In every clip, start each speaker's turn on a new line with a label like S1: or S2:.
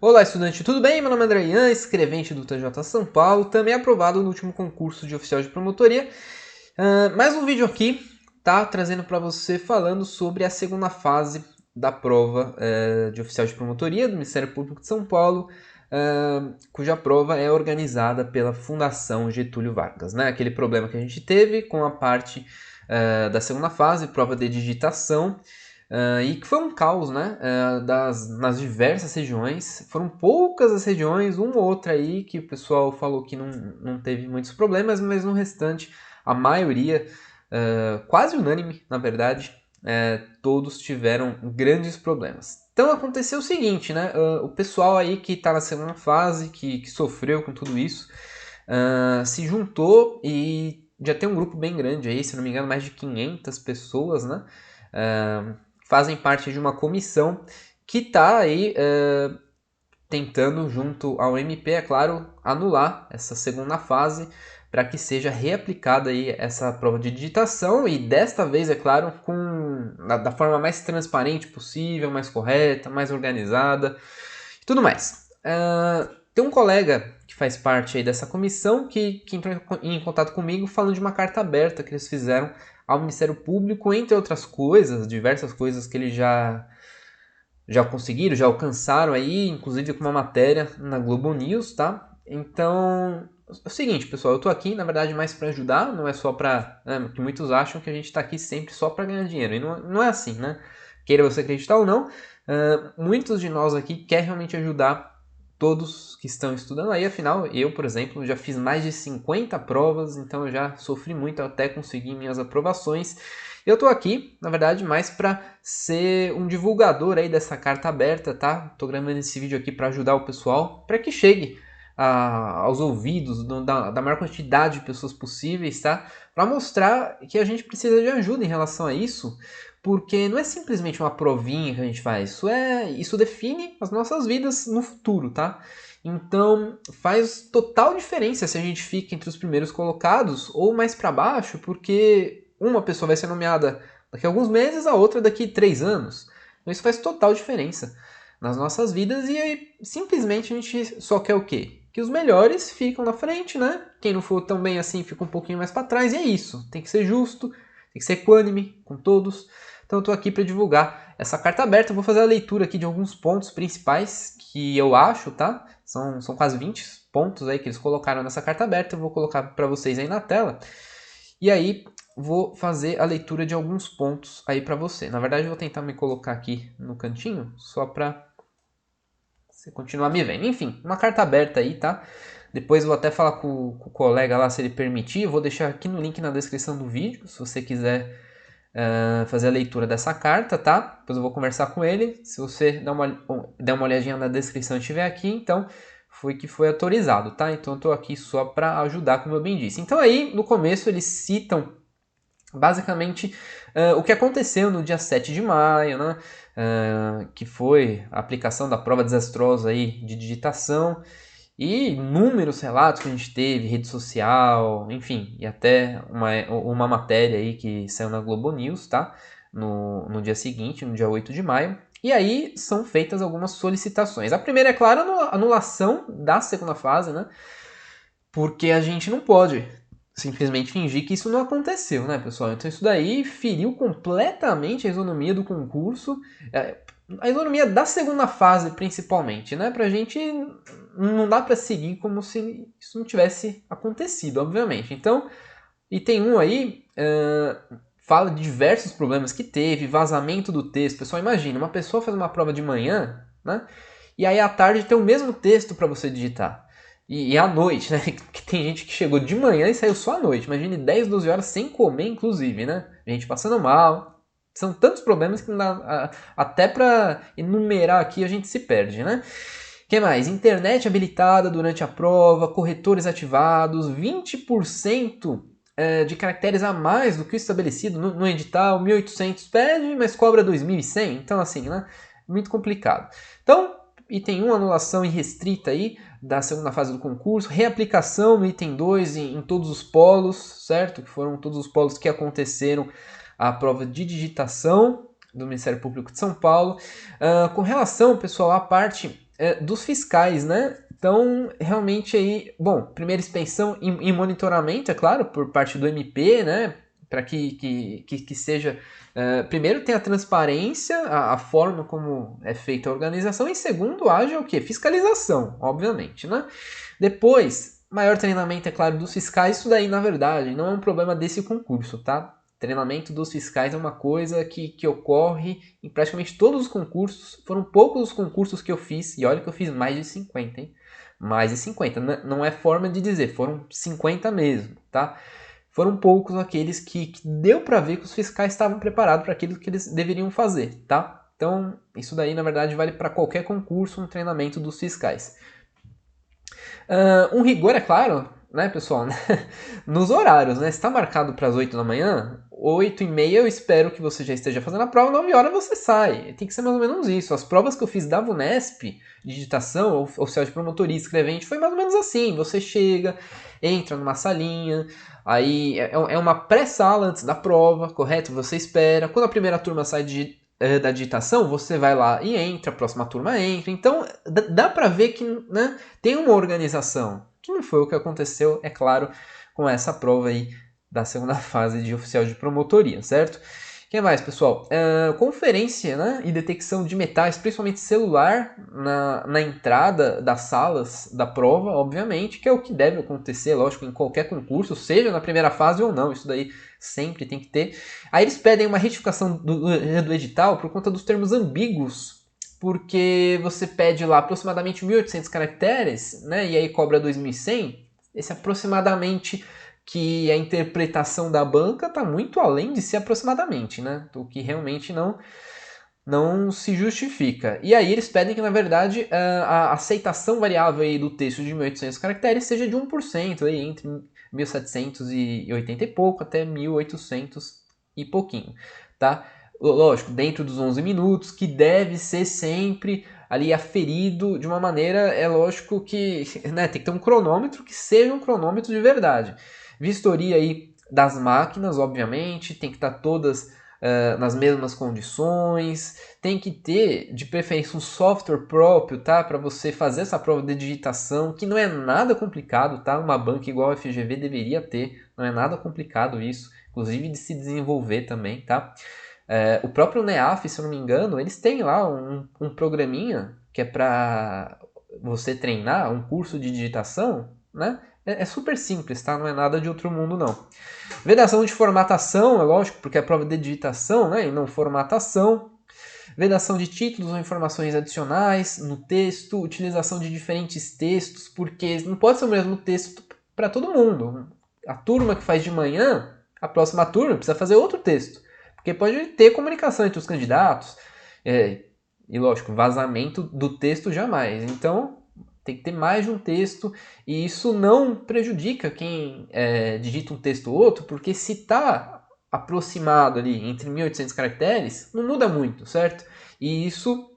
S1: Olá, estudante, tudo bem? Meu nome é André Ian, escrevente do TJ São Paulo, também aprovado no último concurso de oficial de promotoria. Mais um vídeo aqui, tá? Trazendo para você falando sobre a segunda fase da prova de oficial de promotoria do Ministério Público de São Paulo, cuja prova é organizada pela Fundação Getúlio Vargas, né? Aquele problema que a gente teve com a parte da segunda fase, prova de digitação. E que foi um caos, né? Nas diversas regiões. Foram poucas as regiões, uma ou outra aí que o pessoal falou que não teve muitos problemas, mas no restante, a maioria, quase unânime, na verdade, todos tiveram grandes problemas. Então aconteceu o seguinte, né? O pessoal aí que está na segunda fase, que sofreu com tudo isso, se juntou e já tem um grupo bem grande aí, se não me engano, mais de 500 pessoas, né? Fazem parte de uma comissão que está aí tentando, junto ao MP, é claro, anular essa segunda fase para que seja reaplicada aí essa prova de digitação e desta vez, é claro, da forma mais transparente possível, mais correta, mais organizada e tudo mais. Tem um colega que faz parte aí dessa comissão que entrou em contato comigo falando de uma carta aberta que eles fizeram ao Ministério Público, entre outras coisas, diversas coisas que eles já conseguiram, já alcançaram aí, inclusive com uma matéria na Globo News, tá? Então, é o seguinte, pessoal, eu tô aqui, na verdade, mais para ajudar, não é só para... que muitos acham que a gente tá aqui sempre só para ganhar dinheiro, e não é assim, né? Queira você acreditar ou não, muitos de nós aqui querem realmente ajudar todos que estão estudando aí, afinal, eu, por exemplo, já fiz mais de 50 provas, então eu já sofri muito até conseguir minhas aprovações. Eu tô aqui, na verdade, mais para ser um divulgador aí dessa carta aberta, tá? Tô gravando esse vídeo aqui para ajudar o pessoal, para que chegue aos ouvidos da maior quantidade de pessoas possíveis, tá? Para mostrar que a gente precisa de ajuda em relação a isso, porque não é simplesmente uma provinha que a gente faz, isso define as nossas vidas no futuro, tá? Então faz total diferença se a gente fica entre os primeiros colocados ou mais para baixo, porque uma pessoa vai ser nomeada daqui a alguns meses, a outra daqui a 3 anos. Então isso faz total diferença nas nossas vidas e aí simplesmente a gente só quer o quê? Que os melhores ficam na frente, né? Quem não for tão bem assim fica um pouquinho mais para trás e é isso. Tem que ser justo, tem que ser equânime com todos. Então eu estou aqui para divulgar essa carta aberta. Eu vou fazer a leitura aqui de alguns pontos principais que eu acho, tá? São quase 20 pontos aí que eles colocaram nessa carta aberta. Eu vou colocar para vocês aí na tela. E aí vou fazer a leitura de alguns pontos aí para você. Na verdade eu vou tentar me colocar aqui no cantinho só para você continuar me vendo. Enfim, uma carta aberta aí, tá? Depois eu vou até falar com o colega lá se ele permitir. Eu vou deixar aqui no link na descrição do vídeo, se você quiser fazer a leitura dessa carta, tá? Depois eu vou conversar com ele. Se você der uma olhadinha na descrição e estiver aqui, então foi autorizado, tá? Então eu tô aqui só para ajudar, como eu bem disse. Então aí, no começo, eles citam basicamente o que aconteceu no dia 7 de maio, né? Que foi a aplicação da prova desastrosa aí de digitação e inúmeros relatos que a gente teve, rede social, enfim, e até uma matéria aí que saiu na Globo News, tá? No dia seguinte, no dia 8 de maio. E aí são feitas algumas solicitações. A primeira é, claro, a anulação da segunda fase, né? Porque a gente não pode simplesmente fingir que isso não aconteceu, né, pessoal? Então isso daí feriu completamente a isonomia do concurso, a isonomia da segunda fase principalmente, né? Pra gente não dá para seguir como se isso não tivesse acontecido, obviamente. Então, item 1 aí fala de diversos problemas que teve, vazamento do texto. Pessoal, imagina, uma pessoa faz uma prova de manhã, né? E aí à tarde tem o mesmo texto para você digitar. E à noite, né? Que tem gente que chegou de manhã e saiu só à noite. Imagine 10, 12 horas sem comer, inclusive, né? Gente passando mal. São tantos problemas que não dá, até para enumerar aqui a gente se perde, né? O que mais? Internet habilitada durante a prova, corretores ativados, 20% de caracteres a mais do que o estabelecido no edital, 1.800 pede, mas cobra 2.100. Então, assim, né? Muito complicado. Então, item 1, anulação irrestrita aí da segunda fase do concurso, reaplicação no item 2 em todos os polos, certo? Que foram todos os polos que aconteceram a prova de digitação do Ministério Público de São Paulo. Com relação, pessoal, à parte dos fiscais, né? Então, realmente aí, bom, primeira inspeção e monitoramento, é claro, por parte do MP, né? Para que seja. Primeiro, tem a transparência, a forma como é feita a organização, e segundo, haja o quê? Fiscalização, obviamente, né? Depois, maior treinamento, é claro, dos fiscais, isso daí, na verdade, não é um problema desse concurso, tá? Treinamento dos fiscais é uma coisa que ocorre em praticamente todos os concursos. Foram poucos os concursos que eu fiz, e olha que eu fiz mais de 50, hein? Mais de 50, não é forma de dizer, foram 50 mesmo, tá? Foram poucos aqueles que deu para ver que os fiscais estavam preparados para aquilo que eles deveriam fazer, tá? Então, isso daí, na verdade, vale para qualquer concurso, um treinamento dos fiscais. Um rigor, é claro, né, pessoal? Nos horários, né? Se está marcado para as 8 da manhã, 8h30 eu espero que você já esteja fazendo a prova, 9 horas você sai. Tem que ser mais ou menos isso. As provas que eu fiz da VUNESP, de digitação, oficial de promotoria, escrevente, foi mais ou menos assim. Você chega, entra numa salinha, aí é uma pré-sala antes da prova, correto? Você espera. Quando a primeira turma sai da digitação, você vai lá e entra, a próxima turma entra. Então, dá para ver que, né, tem uma organização, que não foi o que aconteceu, é claro, com essa prova aí da segunda fase de oficial de promotoria, certo? O que mais, pessoal? Conferência, né, e detecção de metais, principalmente celular, na entrada das salas da prova, obviamente, que é o que deve acontecer, lógico, em qualquer concurso, seja na primeira fase ou não, isso daí sempre tem que ter. Aí eles pedem uma retificação do edital por conta dos termos ambíguos, porque você pede lá aproximadamente 1.800 caracteres, né, e aí cobra 2.100, esse aproximadamente, que a interpretação da banca está muito além de ser aproximadamente, né, o que realmente não se justifica. E aí eles pedem que, na verdade, a aceitação variável aí do texto de 1.800 caracteres seja de 1%, aí, entre 1.780 e pouco até 1.800 e pouquinho, tá? Lógico, dentro dos 11 minutos, que deve ser sempre ali aferido de uma maneira, é lógico que, né, tem que ter um cronômetro que seja um cronômetro de verdade. Vistoria aí das máquinas, obviamente, tem que estar todas nas mesmas condições, tem que ter de preferência um software próprio, tá, para você fazer essa prova de digitação, que não é nada complicado, tá, uma banca igual a FGV deveria ter, não é nada complicado isso, inclusive de se desenvolver também, tá. O próprio NEAF, se eu não me engano, eles têm lá um programinha que é para você treinar, um curso de digitação, né, é super simples, tá, não é nada de outro mundo não. Vedação de formatação, é lógico, porque é prova de digitação, né, e não formatação. Vedação de títulos ou informações adicionais no texto. Utilização de diferentes textos, porque não pode ser o mesmo texto para todo mundo. A turma que faz de manhã, a próxima turma precisa fazer outro texto. Porque pode ter comunicação entre os candidatos. E lógico, vazamento do texto jamais. Então, tem que ter mais de um texto, e isso não prejudica quem digita um texto ou outro, porque se está aproximado ali entre 1.800 caracteres, não muda muito, certo? E isso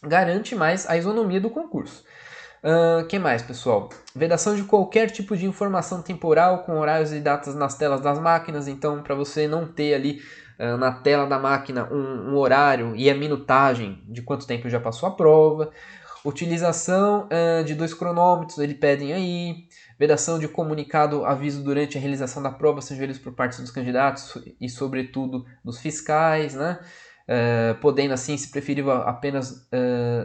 S1: garante mais a isonomia do concurso. Que mais, pessoal? Vedação de qualquer tipo de informação temporal com horários e datas nas telas das máquinas, então para você não ter ali na tela da máquina um horário e a minutagem de quanto tempo já passou a prova. Utilização de 2 cronômetros, eles pedem aí. Vedação de comunicado aviso durante a realização da prova, sejam eles por parte dos candidatos e, sobretudo, dos fiscais, né? Podendo, assim, se preferir apenas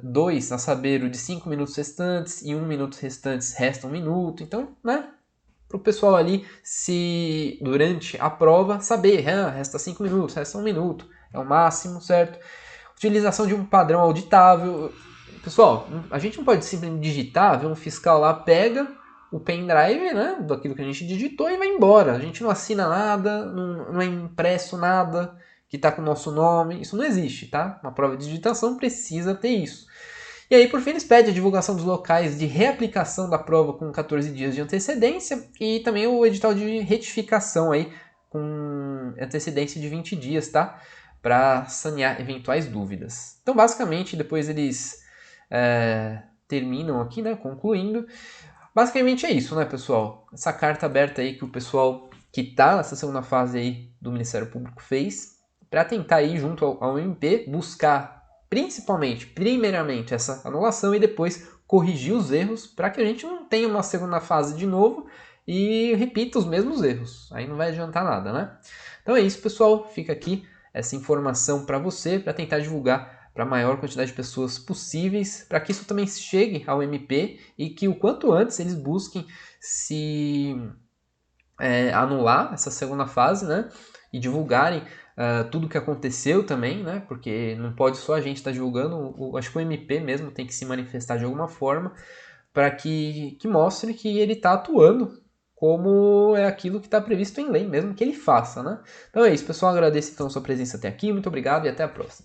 S1: 2, a saber, o de 5 minutos restantes e 1 minuto restantes resta 1 minuto. Então, né? Para o pessoal ali, se durante a prova, saber, resta 5 minutos, resta 1 minuto, é o máximo, certo? Utilização de um padrão auditável. Pessoal, a gente não pode simplesmente digitar, ver um fiscal lá, pega o pendrive, né, daquilo que a gente digitou e vai embora. A gente não assina nada, não é impresso nada que está com o nosso nome. Isso não existe, tá? Uma prova de digitação precisa ter isso. E aí, por fim, eles pedem a divulgação dos locais de reaplicação da prova com 14 dias de antecedência e também o edital de retificação aí com antecedência de 20 dias, tá? Para sanear eventuais dúvidas. Então, basicamente, depois eles terminam aqui, né, concluindo. Basicamente é isso, né, pessoal? Essa carta aberta aí que o pessoal que está nessa segunda fase aí do Ministério Público fez para tentar ir junto ao MP buscar primeiramente, essa anulação e depois corrigir os erros para que a gente não tenha uma segunda fase de novo e repita os mesmos erros. Aí não vai adiantar nada, né? Então é isso, pessoal. Fica aqui essa informação para você, para tentar divulgar para a maior quantidade de pessoas possíveis, para que isso também chegue ao MP e que o quanto antes eles busquem se anular essa segunda fase, né? E divulgarem tudo o que aconteceu também, né? Porque não pode só a gente estar divulgando, acho que o MP mesmo tem que se manifestar de alguma forma para que mostre que ele está atuando como é aquilo que está previsto em lei, mesmo que ele faça, né? Então é isso, pessoal. Agradeço então a sua presença até aqui, muito obrigado e até a próxima.